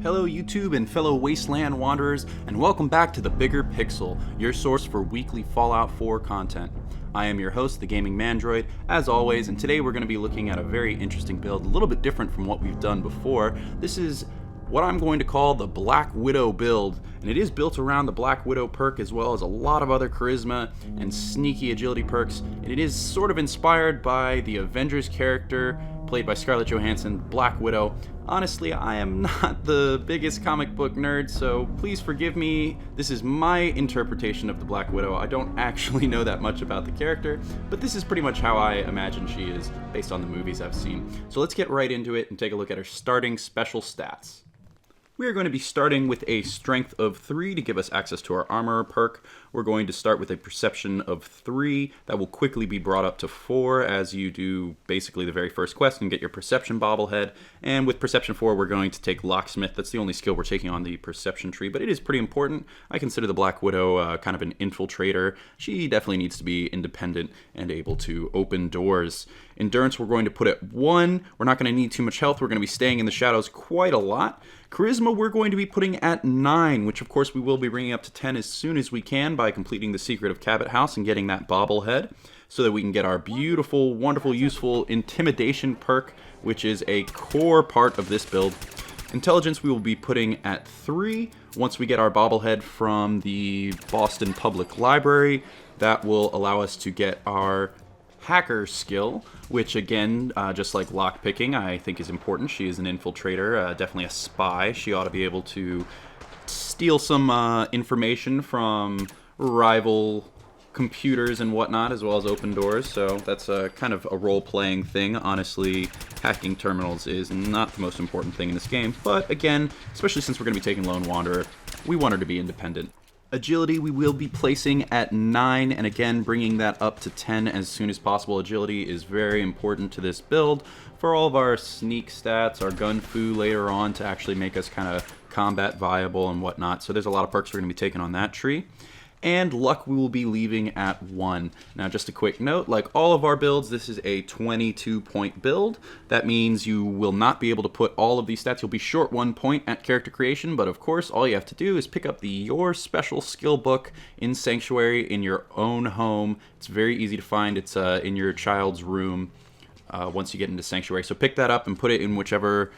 Hello YouTube and fellow Wasteland wanderers, and welcome back to The Bigger Pixel, your source for weekly Fallout 4 content. I am your host, the Gaming Mandroid, as always, and today we're going to be looking at a very interesting build, a little bit different from what we've done before. This is what I'm going to call the Black Widow build, and it is built around the Black Widow perk as well as a lot of other charisma and sneaky agility perks, and it is sort of inspired by the Avengers character played by Scarlett Johansson, Black Widow. Honestly, I am not the biggest comic book nerd, so please forgive me. This is my interpretation of the Black Widow. I don't actually know that much about the character, but this is pretty much how I imagine she is based on the movies I've seen. So let's get right into it and take a look at her starting special stats. We are going to be starting with a strength of 3 to give us access to our armor perk. We're going to start with a perception of 3 that will quickly be brought up to 4 as you do basically the very first quest and get your perception bobblehead. And with perception 4, we're going to take Locksmith. That's the only skill we're taking on the perception tree, but it is pretty important. I consider the Black Widow kind of an infiltrator. She definitely needs to be independent and able to open doors. Endurance we're going to put at 1. We're not going to need too much health. We're going to be staying in the shadows quite a lot. Charisma we're going to be putting at 9, which of course we will be bringing up to 10 as soon as we can by completing the secret of Cabot House and getting that bobblehead so that we can get our beautiful, wonderful, useful Intimidation perk, which is a core part of this build. Intelligence we will be putting at 3 once we get our bobblehead from the Boston Public Library. That will allow us to get our hacker skill, which again, just like lockpicking, I think is important. She is an infiltrator, definitely a spy. She ought to be able to steal some information from rival computers and whatnot, as well as open doors. So that's kind of a role-playing thing. Honestly, hacking terminals is not the most important thing in this game, but again, especially since we're going to be taking Lone Wanderer, we want her to be independent. Agility we will be placing at 9, and again bringing that up to 10 as soon as possible. Agility is very important to this build for all of our sneak stats, our gun fu later on to actually make us kind of combat viable and whatnot. So there's a lot of perks we're going to be taking on that tree. And luck we will be leaving at 1. Now just a quick note, like all of our builds, this is a 22-point build. That means you will not be able to put all of these stats. You'll be short 1 point at character creation, but of course all you have to do is pick up the Your Special Skill book in Sanctuary in your own home. It's very easy to find. It's in your child's room once you get into Sanctuary. So pick that up and put it in whichever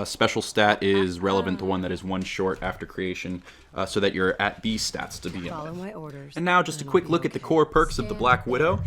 special stat is relevant, the one that is 1 short after creation, so that you're at these stats to begin with. And now just a quick look at the core perks of the Black Widow.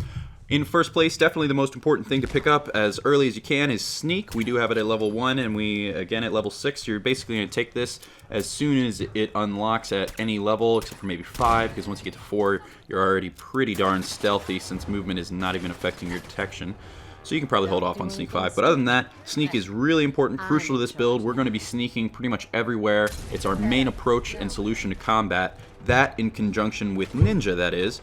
In first place, definitely the most important thing to pick up as early as you can is Sneak. We do have it at level 1, and we, again, at level 6. You're basically going to take this as soon as it unlocks at any level, except for maybe 5, because once you get to 4, you're already pretty darn stealthy since movement is not even affecting your detection. So you can probably hold off on Sneak 5. But other than that, Sneak is really important, crucial to this build. We're going to be sneaking pretty much everywhere. It's our main approach and solution to combat. That in conjunction with Ninja, that is,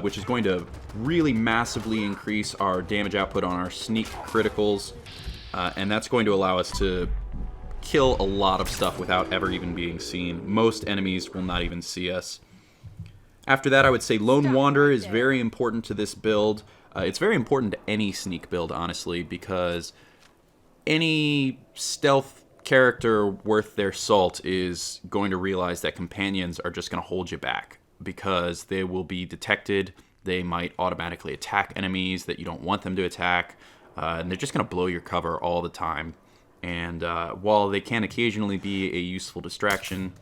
which is going to really massively increase our damage output on our Sneak criticals. And that's going to allow us to kill a lot of stuff without ever even being seen. Most enemies will not even see us. After that, I would say Lone Wanderer is very important to this build. It's very important to any sneak build, honestly, because any stealth character worth their salt is going to realize that companions are just going to hold you back because they will be detected. They might automatically attack enemies that you don't want them to attack, and they're just going to blow your cover all the time. And while they can occasionally be a useful distraction,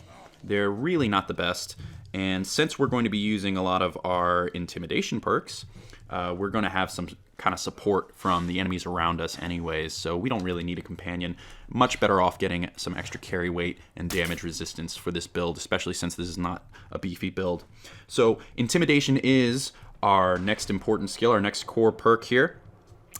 they're really not the best. And since we're going to be using a lot of our intimidation perks, we're going to have some kind of support from the enemies around us anyways, so we don't really need a companion. Much better off getting some extra carry weight and damage resistance for this build, especially since this is not a beefy build. So Intimidation is our next important skill, our next core perk here.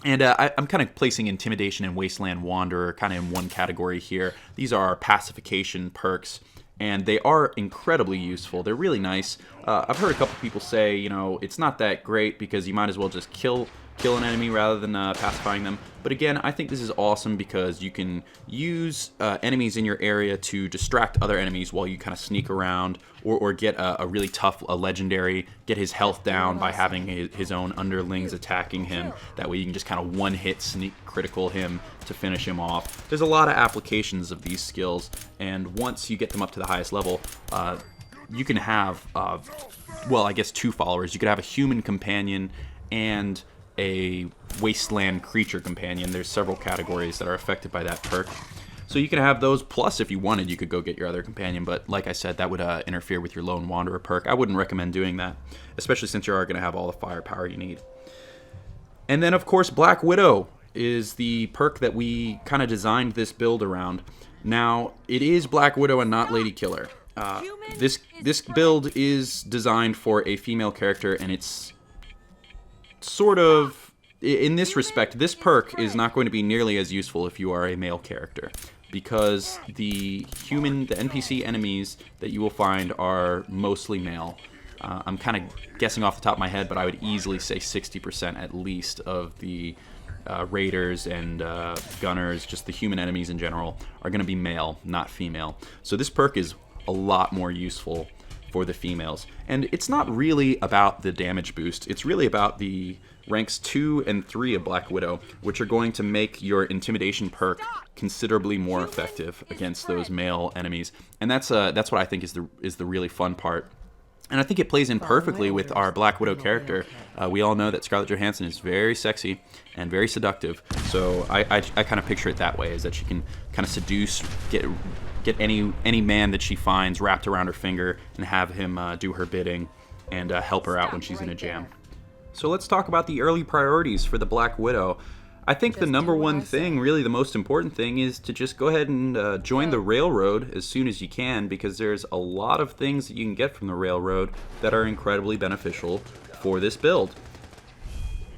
And I'm kind of placing Intimidation and Wasteland Wanderer kind of in one category here. These are our pacification perks, and they are incredibly useful. They're really nice. I've heard a couple people say, you know, it's not that great because you might as well just kill kill an enemy rather than pacifying them. But again, I think this is awesome because you can use enemies in your area to distract other enemies while you kind of sneak around, or get a really tough legendary, get his health down by having his own underlings attacking him. That way you can just kind of one-hit sneak critical him to finish him off. There's a lot of applications of these skills, and once you get them up to the highest level, you can have, well, I guess 2 followers. You could have a human companion and a Wasteland creature companion. There's several categories that are affected by that perk. So you can have those, plus if you wanted, you could go get your other companion, but like I said, that would interfere with your Lone Wanderer perk. I wouldn't recommend doing that, especially since you are going to have all the firepower you need. And then, of course, Black Widow is the perk that we kind of designed this build around. Now, it is Black Widow and not Lady Killer. This build is designed for a female character, and it's sort of, in this respect, this perk is not going to be nearly as useful if you are a male character, because the NPC enemies that you will find are mostly male. I'm kind of guessing off the top of my head, but I would easily say 60% at least of the raiders and gunners, just the human enemies in general, are going to be male, not female. So this perk is a lot more useful for the females. And it's not really about the damage boost. It's really about the ranks 2 and 3 of Black Widow, which are going to make your Intimidation perk considerably more effective against those male enemies. And that's what I think is the really fun part. And I think it plays in perfectly with our Black Widow character. We all know that Scarlett Johansson is very sexy and very seductive. So I kind of picture it that way, is that she can kind of seduce, get any man that she finds wrapped around her finger and have him do her bidding and help her out when she's in a jam. So let's talk about the early priorities for the Black Widow. I think the number one thing, really the most important thing, is to just go ahead and join the Railroad as soon as you can, because there's a lot of things that you can get from the Railroad that are incredibly beneficial for this build.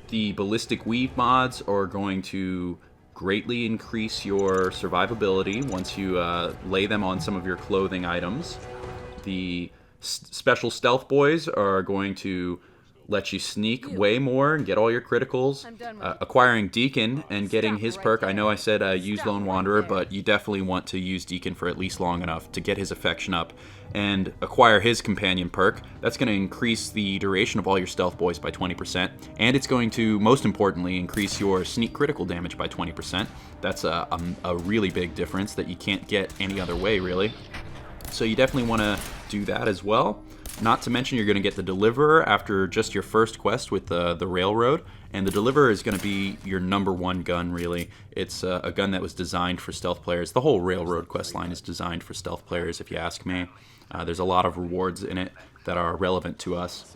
The Ballistic Weave mods are going to greatly increase your survivability once you lay them on some of your clothing items. The special Stealthboys are going to let you sneak way more and get all your criticals. Acquiring Deacon and getting his perk. I know I said use Lone Wanderer, but you definitely want to use Deacon for at least long enough to get his affection up. And acquire his companion perk. That's going to increase the duration of all your Stealthboys by 20%. And it's going to, most importantly, increase your sneak critical damage by 20%. That's a really big difference that you can't get any other way, really. So you definitely want to do that as well. Not to mention you're going to get the Deliverer after just your first quest with the Railroad. And the Deliverer is going to be your #1 gun, really. It's a gun that was designed for stealth players. The whole Railroad quest line is designed for stealth players, if you ask me. There's a lot of rewards in it that are relevant to us.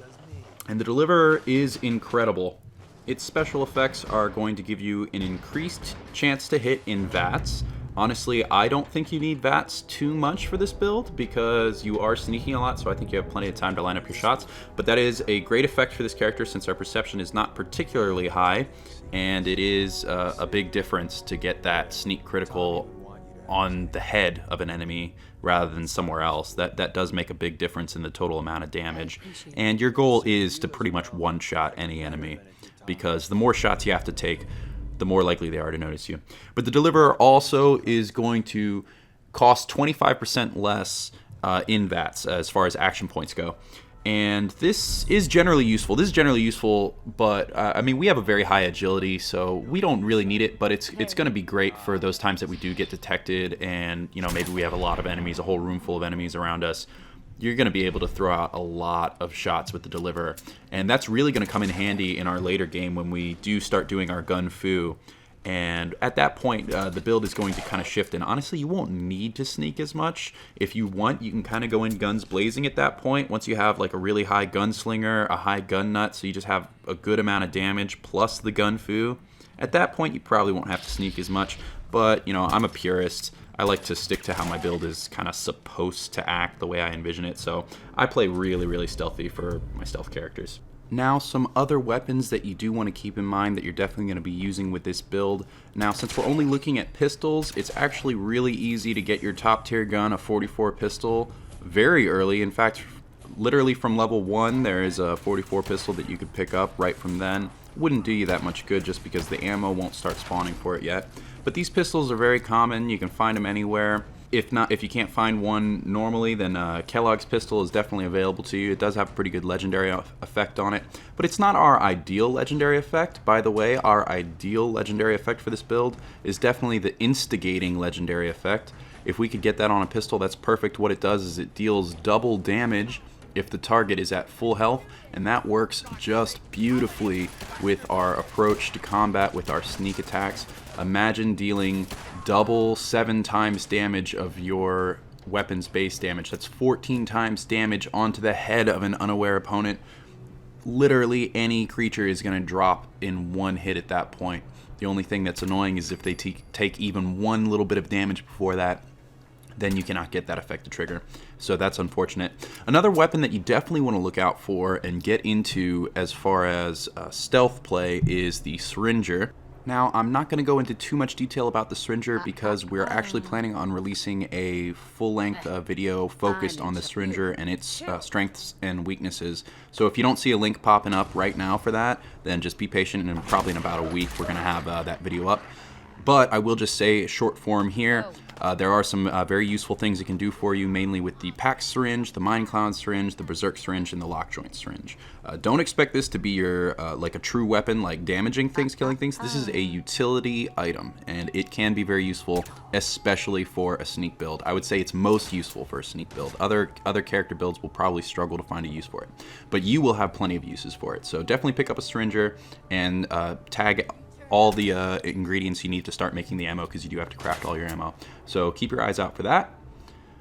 And the Deliverer is incredible. Its special effects are going to give you an increased chance to hit in VATS. Honestly, I don't think you need VATS too much for this build because you are sneaking a lot, so I think you have plenty of time to line up your shots. But that is a great effect for this character since our perception is not particularly high, and it is a big difference to get that sneak critical on the head of an enemy rather than somewhere else. That does make a big difference in the total amount of damage. And your goal is to pretty much one-shot any enemy, because the more shots you have to take, the more likely they are to notice you. But the Deliverer also is going to cost 25% less in VATS as far as action points go. And this is generally useful. But I mean, we have a very high agility, so we don't really need it, but it's going to be great for those times that we do get detected and, you know, maybe we have a lot of enemies, a whole room full of enemies around us. You're going to be able to throw out a lot of shots with the Deliverer. And that's really going to come in handy in our later game when we do start doing our gun fu. And at that point, the build is going to kind of shift. And honestly, you won't need to sneak as much. If you want, you can kind of go in guns blazing at that point. Once you have like a really high Gunslinger, a high gun nut, so you just have a good amount of damage plus the gun fu. At that point, you probably won't have to sneak as much. But, you know, I'm a purist. I like to stick to how my build is kind of supposed to act, the way I envision it. So I play really, really stealthy for my stealth characters. Now, some other weapons that you do want to keep in mind that you're definitely going to be using with this build. Now, since we're only looking at pistols, it's actually really easy to get your top tier gun, a 44 pistol, very early. In fact, literally from level 1, there is a 44 pistol that you could pick up right from then. wouldn't do you that much good just because the ammo won't start spawning for it yet. But these pistols are very common. You can find them anywhere. If you can't find one normally, then Kellogg's pistol is definitely available to you. It does have a pretty good legendary effect on it, but it's not our ideal legendary effect. By the way, our ideal legendary effect for this build is definitely the Instigating Legendary effect. If we could get that on a pistol, that's perfect. What it does is it deals double damage if the target is at full health, and that works just beautifully with our approach to combat with our sneak attacks. Imagine dealing double 7 times damage of your weapon's base damage. That's 14 times damage onto the head of an unaware opponent. Literally any creature is going to drop in one hit at that point. The only thing that's annoying is if they take even one little bit of damage before that, then you cannot get that effect to trigger. So that's unfortunate. Another weapon that you definitely want to look out for and get into as far as stealth play is the Syringer. Now, I'm not going to go into too much detail about the Syringer because we're actually planning on releasing a full-length video focused on the Syringer and its strengths and weaknesses. So if you don't see a link popping up right now for that, then just be patient, and probably in about a week we're going to have that video up. But I will just say, short form here, there are some very useful things it can do for you, mainly with the Pack Syringe, the Mind Cloud Syringe, the Berserk Syringe, and the Lock Joint Syringe. Don't expect this to be your like a true weapon, like damaging things, killing things. This is a utility item, and it can be very useful, especially for a sneak build. I would say it's most useful for a sneak build. Other character builds will probably struggle to find a use for it, but you will have plenty of uses for it. So definitely pick up a Syringer and tag all the ingredients you need to start making the ammo, because you do have to craft all your ammo. So keep your eyes out for that.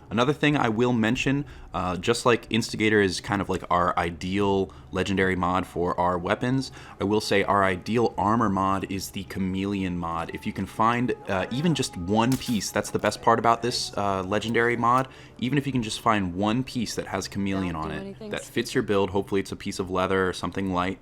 Another thing I will mention, just like Instigator is kind of like our ideal legendary mod for our weapons, I will say our ideal armor mod is the Chameleon mod. If you can find even just one piece, that's the best part about this legendary mod. Even if you can just find one piece that has Chameleon on it, that fits your build, hopefully it's a piece of leather or something light,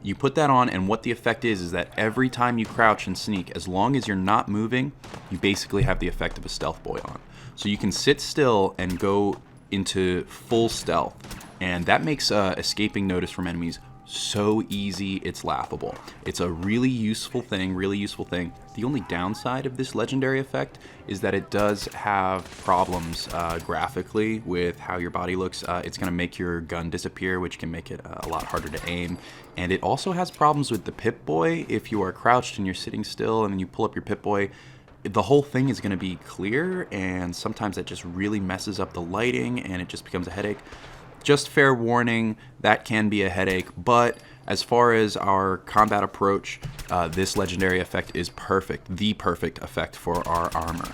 you put that on, and what the effect is that every time you crouch and sneak, as long as you're not moving, you basically have the effect of a stealth boy on. So you can sit still and go into full stealth, and that makes escaping notice from enemies so easy, it's laughable. It's a really useful thing, The only downside of this legendary effect is that it does have problems graphically with how your body looks. It's going to make your gun disappear, which can make it a lot harder to aim. And it also has problems with the Pip-Boy. If you are crouched and you're sitting still and then you pull up your Pip-Boy, the whole thing is going to be clear, and sometimes that just really messes up the lighting and it just becomes a headache. Just fair warning, that can be a headache, but as far as our combat approach, this legendary effect is perfect, the perfect effect for our armor.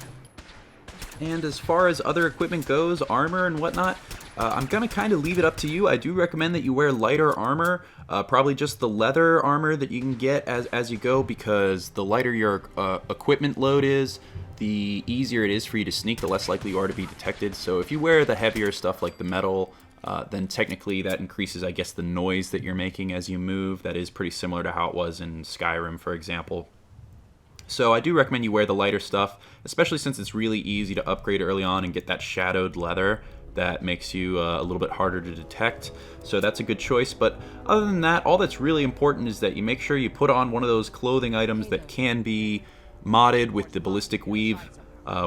And as far as other equipment goes, armor and whatnot, I'm going to kind of leave it up to you. I do recommend that you wear lighter armor, probably just the leather armor that you can get as you go, because the lighter your equipment load is, the easier it is for you to sneak, the less likely you are to be detected. So if you wear the heavier stuff like the metal, then technically that increases, I guess, the noise that you're making as you move. That is pretty similar to how it was in Skyrim, for example. So I do recommend you wear the lighter stuff, especially since it's really easy to upgrade early on and get that shadowed leather that makes you a little bit harder to detect. So that's a good choice. But other than that, all that's really important is that you make sure you put on one of those clothing items that can be modded with the ballistic weave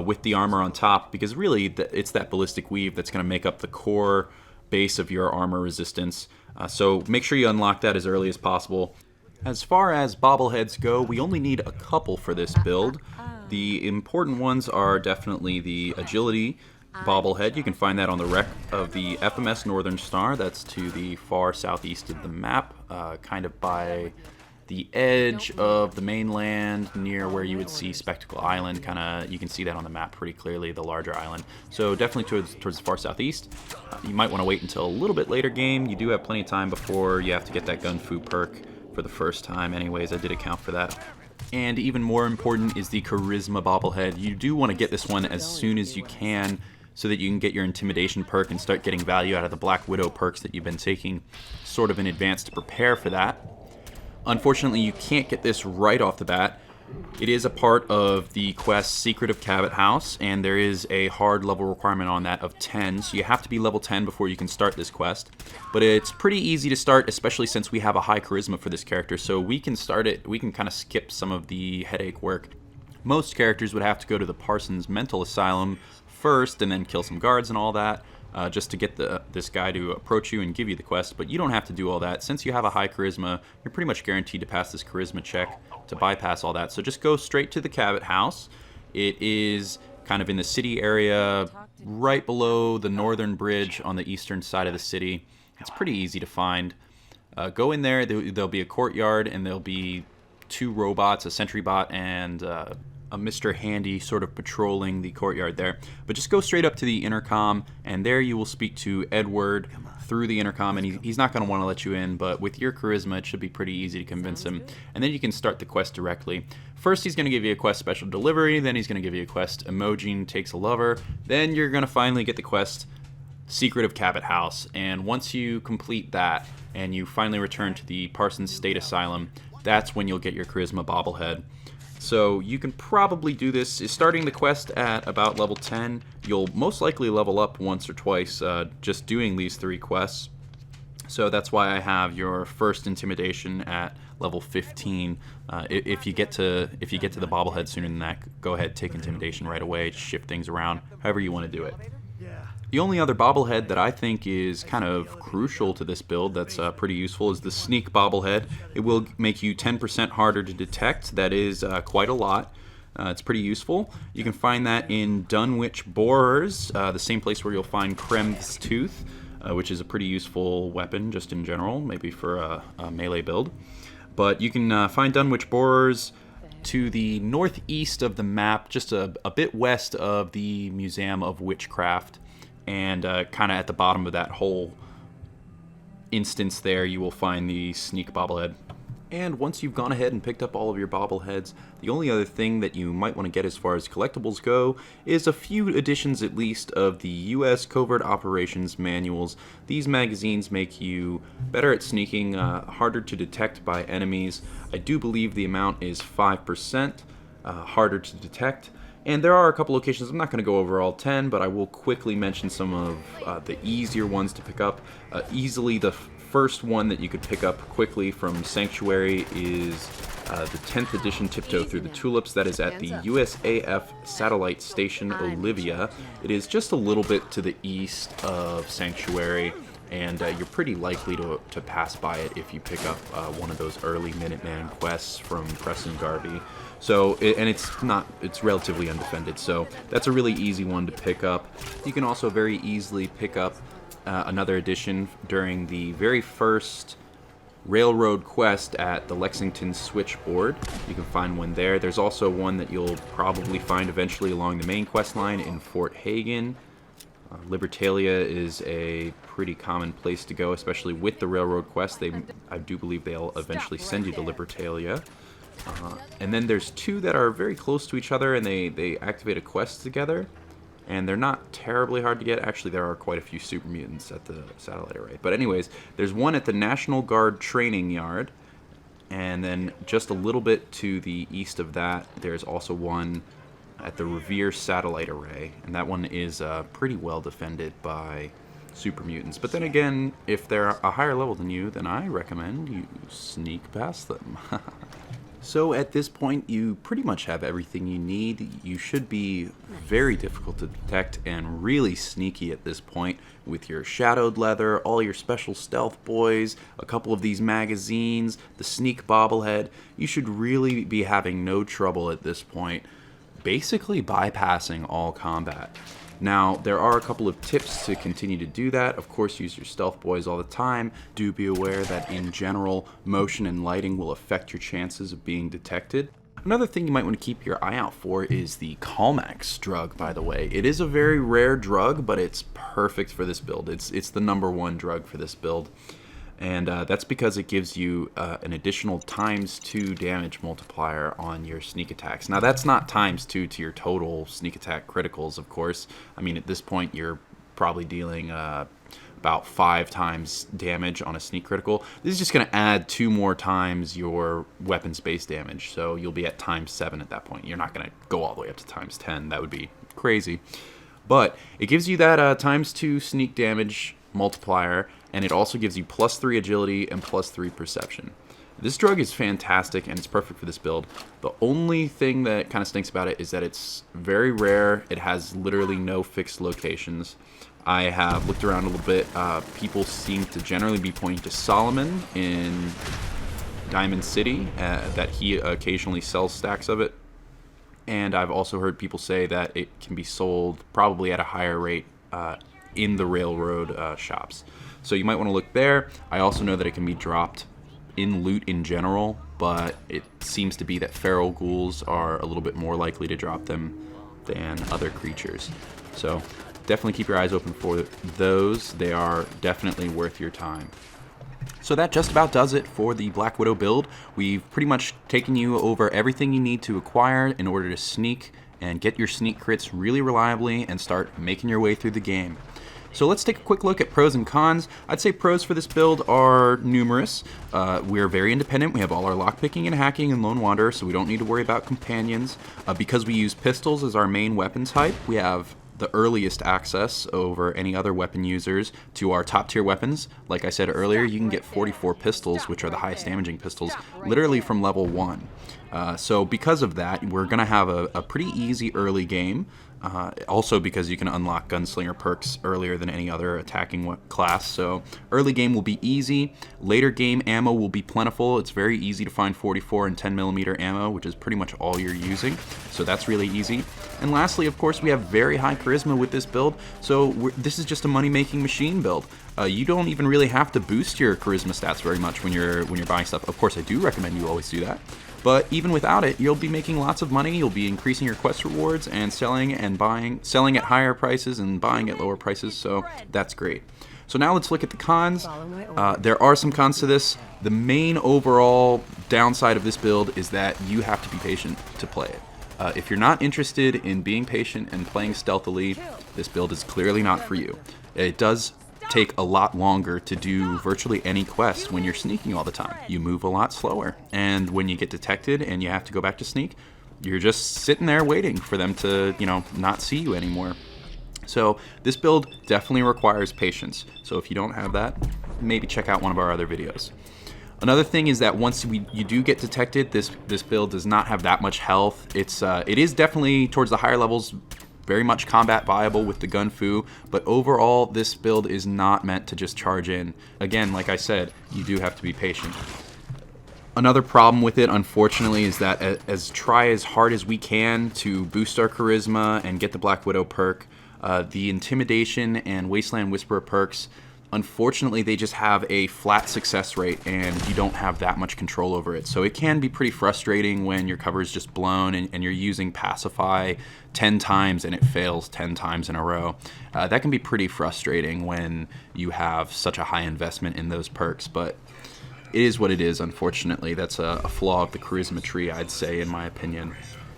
with the armor on top, because really it's that ballistic weave that's going to make up the core base of your armor resistance. So make sure you unlock that as early as possible. As far as bobbleheads go, we only need a couple for this build. The important ones are definitely the agility bobblehead. You can find that on the wreck of the FMS Northern Star. That's to the far southeast of the map, kind of by the edge of the mainland, near where you would see Spectacle Island. You can see that on the map pretty clearly, the larger island. So definitely towards the far southeast. You might want to wait until a little bit later game. You do have plenty of time before you have to get that Gun Fu perk for the first time. Anyways, I did account for that. And even more important is the Charisma bobblehead. You do want to get this one as soon as you can, so that you can get your Intimidation perk and start getting value out of the Black Widow perks that you've been taking sort of in advance to prepare for that. Unfortunately, you can't get this right off the bat. It is a part of the quest Secret of Cabot House, and there is a hard level requirement on that of 10, so you have to be level 10 before you can start this quest. But it's pretty easy to start, especially since we have a high charisma for this character, so we can start it, we can kind of skip some of the headache work. Most characters would have to go to the Parsons mental asylum first and then kill some guards and all that, just to get this guy to approach you and give you the quest, but you don't have to do all that. Since you have a high charisma, you're pretty much guaranteed to pass this charisma check to bypass all that. So just go straight to the Cabot House. It is kind of in the city area, right below the northern bridge on the eastern side of the city. It's pretty easy to find. Go in there, there'll be a courtyard, and there'll be 2 robots, a sentry bot and a Mr. Handy sort of patrolling the courtyard there. But just go straight up to the intercom, and there you will speak to Edward through the intercom, and he's not going to want to let you in, but with your charisma, it should be pretty easy to convince him. And then you can start the quest directly. First, he's going to give you a quest special delivery, then he's going to give you a quest Emojin takes a lover, then you're going to finally get the quest Secret of Cabot House. And once you complete that, and you finally return to the Parsons State Asylum, that's when you'll get your charisma bobblehead. So you can probably do this. Starting the quest at about level 10, you'll most likely level up once or twice just doing these 3 quests. So that's why I have your first Intimidation at level 15. If you get to the bobblehead sooner than that, go ahead, take Intimidation right away, shift things around, however you want to do it. The only other bobblehead that I think is kind of crucial to this build that's pretty useful is the Sneak bobblehead. It will make you 10% harder to detect. That is quite a lot. It's pretty useful. You can find that in Dunwich Borers, the same place where you'll find Krem's Tooth, which is a pretty useful weapon just in general, maybe for a melee build. But you can find Dunwich Borers to the northeast of the map, just a bit west of the Museum of Witchcraft. And kind of at the bottom of that whole instance there, you will find the Sneak bobblehead. And once you've gone ahead and picked up all of your bobbleheads, the only other thing that you might want to get as far as collectibles go is a few editions at least of the U.S. Covert Operations manuals. These magazines make you better at sneaking, harder to detect by enemies. I do believe the amount is 5% harder to detect. And there are a couple locations, I'm not going to go over all 10, but I will quickly mention some of the easier ones to pick up. Easily the first one that you could pick up quickly from Sanctuary is the 10th edition Tiptoe Through the Tulips. That is at the USAF satellite station Olivia. It is just a little bit to the east of Sanctuary, and you're pretty likely to pass by it if you pick up one of those early Minuteman quests from Preston Garvey. So, it's relatively undefended, so that's a really easy one to pick up. You can also very easily pick up another edition during the very first railroad quest at the Lexington Switchboard. You can find one there. There's also one that you'll probably find eventually along the main quest line in Fort Hagen. Libertalia is a pretty common place to go, especially with the railroad quest. I do believe they'll eventually send you to Libertalia. And then there's 2 that are very close to each other, and they activate a quest together, and they're not terribly hard to get. Actually, there are quite a few super mutants at the satellite array. But anyways, there's one at the National Guard Training Yard, and then just a little bit to the east of that, there's also one at the Revere satellite array, and that one is pretty well defended by super mutants. But then again, if they're a higher level than you, then I recommend you sneak past them. So at this point, you pretty much have everything you need. You should be very difficult to detect and really sneaky at this point with your shadowed leather, all your special Stealthboys, a couple of these magazines, the Sneak bobblehead. You should really be having no trouble at this point, basically bypassing all combat. Now, there are a couple of tips to continue to do that. Of course, use your Stealthboys all the time. Do be aware that in general, motion and lighting will affect your chances of being detected. Another thing you might want to keep your eye out for is the Calmex drug, by the way. It is a very rare drug, but it's perfect for this build. It's the #1 drug for this build. And that's because it gives you an additional ×2 damage multiplier on your sneak attacks. Now, that's not ×2 to your total sneak attack criticals, of course. I mean, at this point, you're probably dealing about 5 times damage on a sneak critical. This is just going to add 2 more times your weapons base damage, so you'll be at times 7 at that point. You're not going to go all the way up to times 10. That would be crazy. But it gives you that times 2 sneak damage multiplier, and it also gives you +3 agility and +3 perception. This drug is fantastic, and it's perfect for this build. The only thing that kind of stinks about it is that it's very rare. It has literally no fixed locations. I have looked around a little bit. People seem to generally be pointing to Solomon in Diamond City, that he occasionally sells stacks of it. And I've also heard people say that it can be sold probably at a higher rate in the railroad shops. So you might want to look there. I also know that it can be dropped in loot in general, but it seems to be that feral ghouls are a little bit more likely to drop them than other creatures. So definitely keep your eyes open for those. They are definitely worth your time. So that just about does it for the Black Widow build. We've pretty much taken you over everything you need to acquire in order to sneak and get your sneak crits really reliably and start making your way through the game. So let's take a quick look at pros and cons. I'd say pros for this build are numerous. We're very independent. We have all our lockpicking and hacking and Lone Wanderer, so we don't need to worry about companions. Because we use pistols as our main weapon type, we have the earliest access over any other weapon users to our top tier weapons. Like I said earlier, you can get 44 pistols, which are the highest damaging pistols, literally from level 1. So because of that, we're going to have a pretty easy early game. Also because you can unlock Gunslinger perks earlier than any other attacking class, so early game will be easy. Later game ammo will be plentiful. It's very easy to find 44 and 10mm ammo, which is pretty much all you're using, so that's really easy. And lastly, of course, we have very high charisma with this build, so this is just a money-making machine build. You don't even really have to boost your charisma stats very much when you're buying stuff. Of course, I do recommend you always do that. But even without it, you'll be making lots of money. You'll be increasing your quest rewards and selling at higher prices and buying at lower prices, so that's great. So now let's look at the cons. There are some cons to this. The main overall downside of this build is that you have to be patient to play it. If you're not interested in being patient and playing stealthily, this build is clearly not for you. It does take a lot longer to do virtually any quest when you're sneaking all the time. You move a lot slower, and when you get detected and you have to go back to sneak, you're just sitting there waiting for them to, not see you anymore. So this build definitely requires patience. So if you don't have that, maybe check out one of our other videos. Another thing is that once you do get detected, this build does not have that much health. It is definitely towards the higher levels very much combat viable with the gun fu, but overall this build is not meant to just charge in. Again, like I said, you do have to be patient. Another problem with it, unfortunately, is that as hard as we can to boost our charisma and get the Black Widow perk, the Intimidation and Wasteland Whisperer perks, unfortunately, they just have a flat success rate and you don't have that much control over it. So it can be pretty frustrating when your cover is just blown and you're using Pacify 10 times and it fails 10 times in a row. That can be pretty frustrating when you have such a high investment in those perks, but it is what it is, unfortunately. That's a flaw of the charisma tree, I'd say, in my opinion.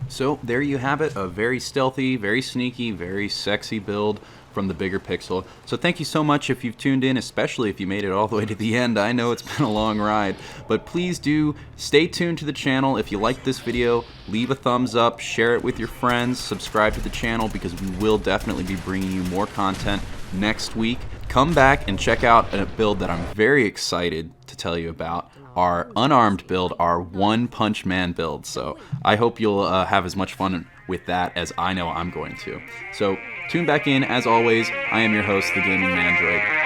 So there you have it, a very stealthy, very sneaky, very sexy build from the Bigger Pixel. So thank you so much if you've tuned in, especially if you made it all the way to the end. I know it's been a long ride, but please do stay tuned to the channel. If you like this video, leave a thumbs up, share it with your friends, subscribe to the channel, because we will definitely be bringing you more content next week. Come back and check out a build that I'm very excited to tell you about, our unarmed build, our One Punch Man build. So I hope you'll have as much fun with that as I know I'm going to. So tune back in. As always, I am your host, the Gaming Mandroid.